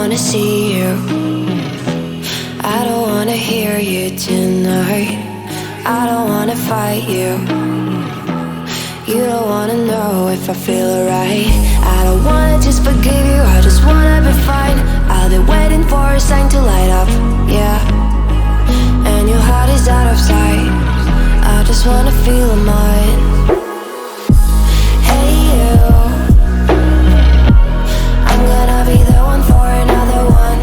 wanna see you. I don't wanna hear you tonight. I don't wanna fight you. You don't wanna know if I feel alright. I don't wanna just forgive you, I just wanna be fine. I'll be waiting for a sign to light up, yeah. And your heart is out of sight. I just wanna feel mine. Hey you, I'm gonna be the one for another one.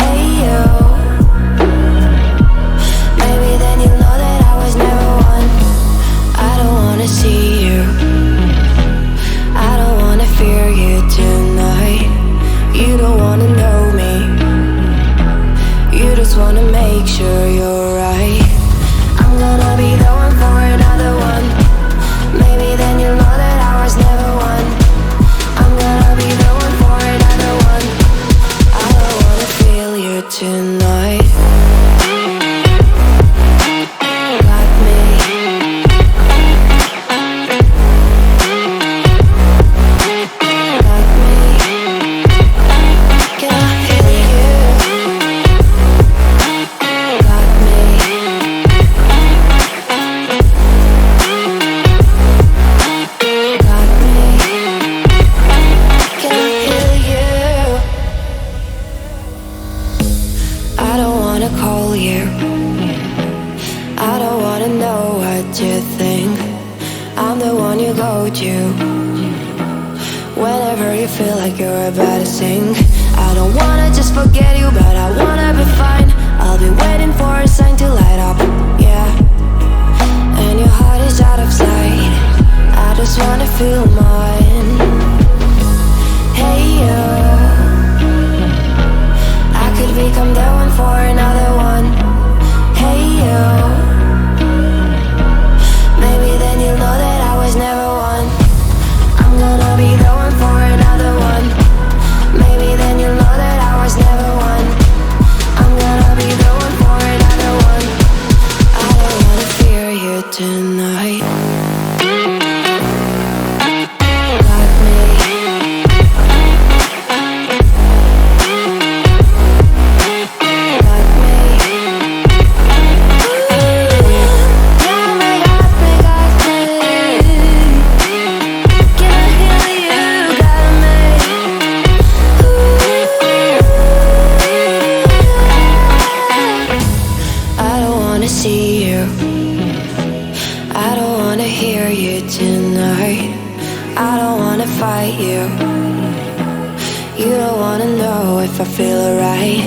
Hey you, maybe then you'll know that I was never one. I don't wanna see you, I don't wanna fear you tonight. You don't wanna know me, you just wanna make sure you're right. I'm gonna be the one for another one. Maybe then you'll know that I was never one. I'm gonna be the one for another one. I don't wanna feel you tonight. Got me. Got me. Can I feel you? Got me. Got me. Can I feel you? I don't wanna call you. I don't wanna know what you think. I'm the one you go to whenever you feel like you're about to sink. I don't wanna just forget you, but I wanna be fine. I'll be waiting for a sign to light up, yeah. And your heart is out of sight. I just wanna feel mine. Hey you, I could become the one for another one. Hey you, maybe then you'll know that I was never one. I'm gonna be the one for another one. Maybe then you'll know that I was never one. I'm gonna be the one for another one. I don't wanna fear you tonight. Got me. Got me. Got me, got me, got me. Can I hear you? Got me. I don't wanna see you. I don't wanna hear you tonight. I don't wanna fight you. You don't wanna know if I feel alright.